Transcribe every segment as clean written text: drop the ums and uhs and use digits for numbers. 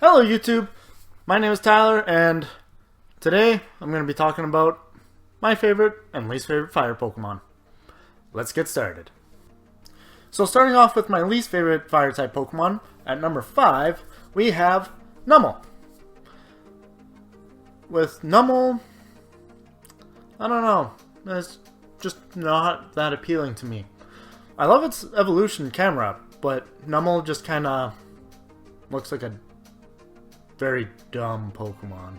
Hello YouTube, my name is Tyler and today I'm going to be talking about my favorite and least favorite fire Pokemon. Let's get started. So starting off with my least favorite fire type Pokemon, at number 5 we have Numel. With Numel, I don't know, it's just not that appealing to me. I love its evolution camera, but Numel just kinda looks like a very dumb Pokemon.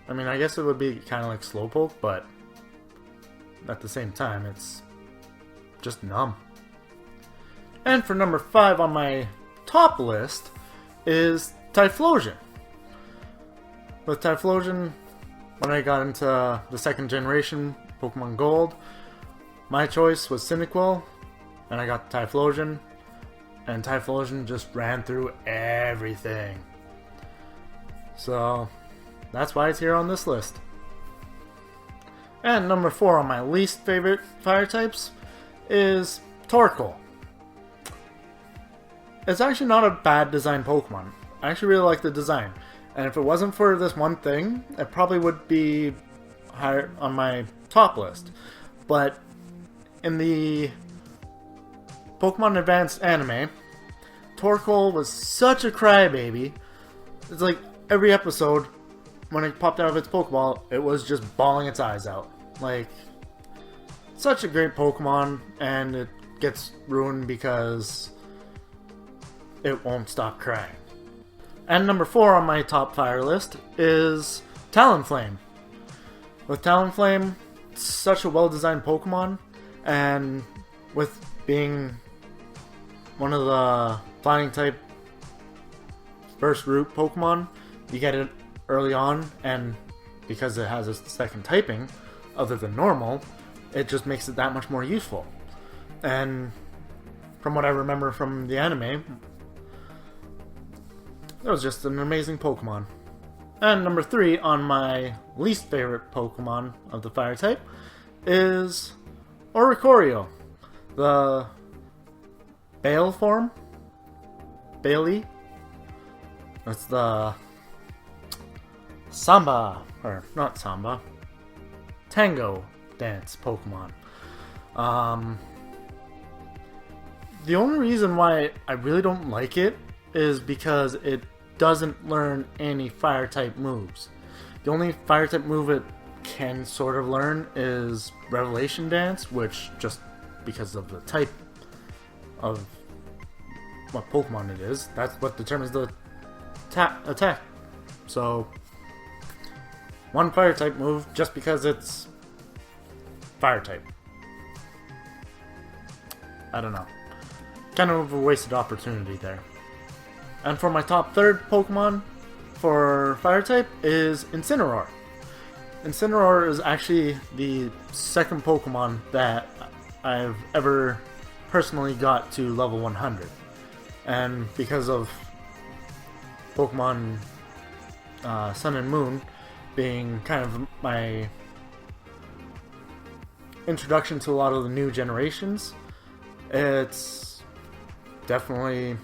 I mean, I guess it would be kind of like Slowpoke, but at the same time, it's just numb. And for number 5 on my top list is Typhlosion. With Typhlosion, when I got into the second generation Pokemon Gold, my choice was Cyndaquil, and I got Typhlosion, and Typhlosion just ran through everything. So that's why it's here on this list. And number 4 on my least favorite fire types is Torkoal. It's actually not a bad design Pokemon. I actually really like the design. And if it wasn't for this one thing, it probably would be higher on my top list. But in the Pokemon Advanced anime, Torkoal was such a crybaby. It's like every episode, when it popped out of its Pokeball, it was just bawling its eyes out. Like, such a great Pokemon, and it gets ruined because it won't stop crying. And number 4 on my top fire list is Talonflame. With Talonflame, it's such a well-designed Pokemon, and with being one of the flying type first root Pokemon, you get it early on, and because it has a second typing other than normal, it just makes it that much more useful. And from what I remember from the anime, it was just an amazing Pokemon. And number 3 on my least favorite Pokemon of the fire type is Oricorio. The Bale form? Bailey? That's the Samba, or not Samba, Tango dance Pokemon. The only reason why I really don't like it is because it doesn't learn any fire type moves. The only fire type move it can sort of learn is Revelation Dance, which just because of the type of what Pokemon it is, that's what determines the attack. So one fire type move just because it's fire type. I don't know. Kind of a wasted opportunity there. And for my top third Pokemon for fire type is Incineroar. Incineroar is actually the second Pokemon that I've ever personally got to level 100. And because of Pokemon Sun and Moon being kind of my introduction to a lot of the new generations, it's definitely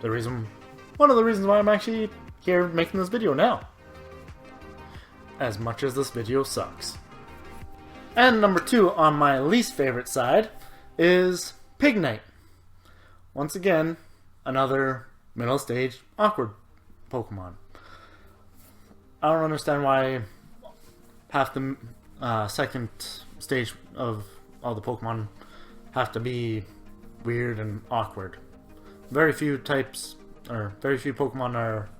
one of the reasons why I'm actually here making this video now, as much as this video sucks. And number 2 on my least favorite side is Pignite. Once again, another middle stage awkward Pokemon. I don't understand why half the second stage of all the Pokemon have to be weird and awkward. Very few types, or very few Pokemon are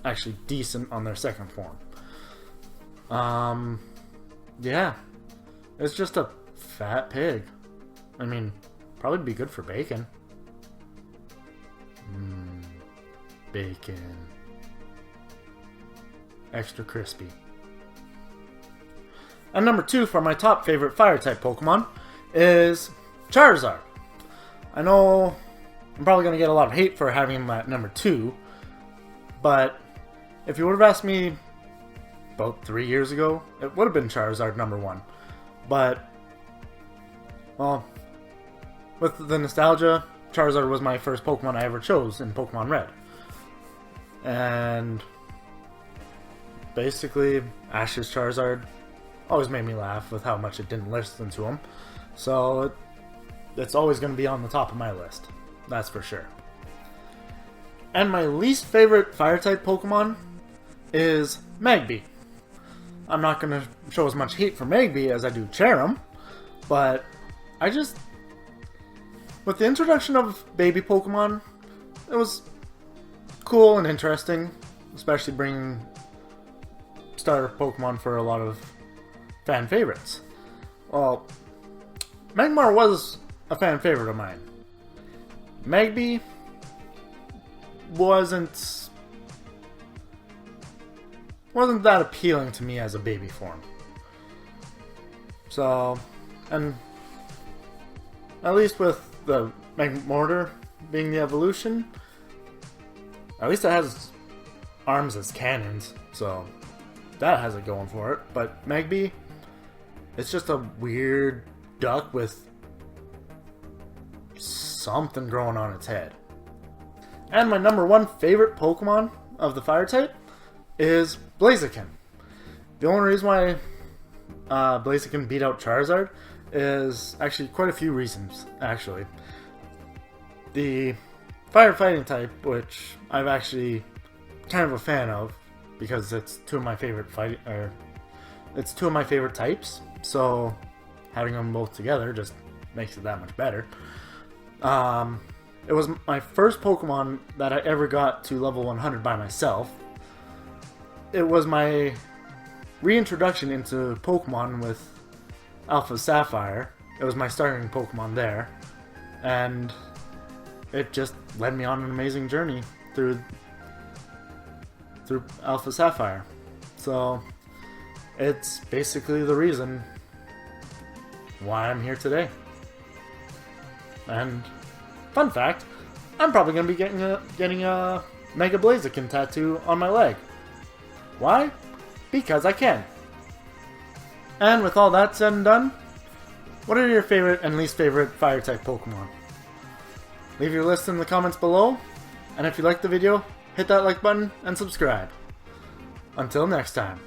actually decent on their second form. Yeah, it's just a fat pig. I mean, probably be good for bacon. Bacon. Extra crispy. And number 2 for my top favorite fire type Pokemon is Charizard. I know I'm probably going to get a lot of hate for having him at number 2, but if you would have asked me about 3 years ago, it would have been Charizard number 1. But, well, with the nostalgia, Charizard was my first Pokemon I ever chose in Pokemon Red. And basically, Ash's Charizard always made me laugh with how much it didn't listen to him. So it's always going to be on the top of my list. That's for sure. And my least favorite Fire-type Pokemon is Magby. I'm not going to show as much hate for Magby as I do Cherim, but with the introduction of baby Pokemon, it was cool and interesting, especially bringing starter Pokemon for a lot of fan favorites. Well, Magmar was a fan favorite of mine. Magby wasn't that appealing to me as a baby form. So, and at least with the Magmortar being the evolution, at least it has arms as cannons, so that has it going for it. But Magby, it's just a weird duck with something growing on its head. And my number one favorite Pokemon of the Fire type is Blaziken. The only reason why Blaziken beat out Charizard is actually quite a few reasons, actually. The firefighting type, which I'm actually kind of a fan of, because it's two of my favorite types, so having them both together just makes it that much better. It was my first Pokemon that I ever got to level 100 by myself. It was my reintroduction into Pokemon with Alpha Sapphire. It was my starting Pokemon there, and it just led me on an amazing journey through Alpha Sapphire. So it's basically the reason why I'm here today. And fun fact, I'm probably going to be getting a Mega Blaziken tattoo on my leg. Why? Because I can. And with all that said and done, what are your favorite and least favorite Fire-type Pokemon? Leave your list in the comments below, and if you liked the video, hit that like button and subscribe. Until next time,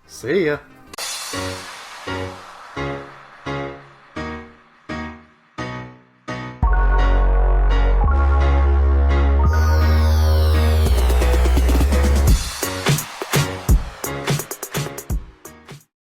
see ya!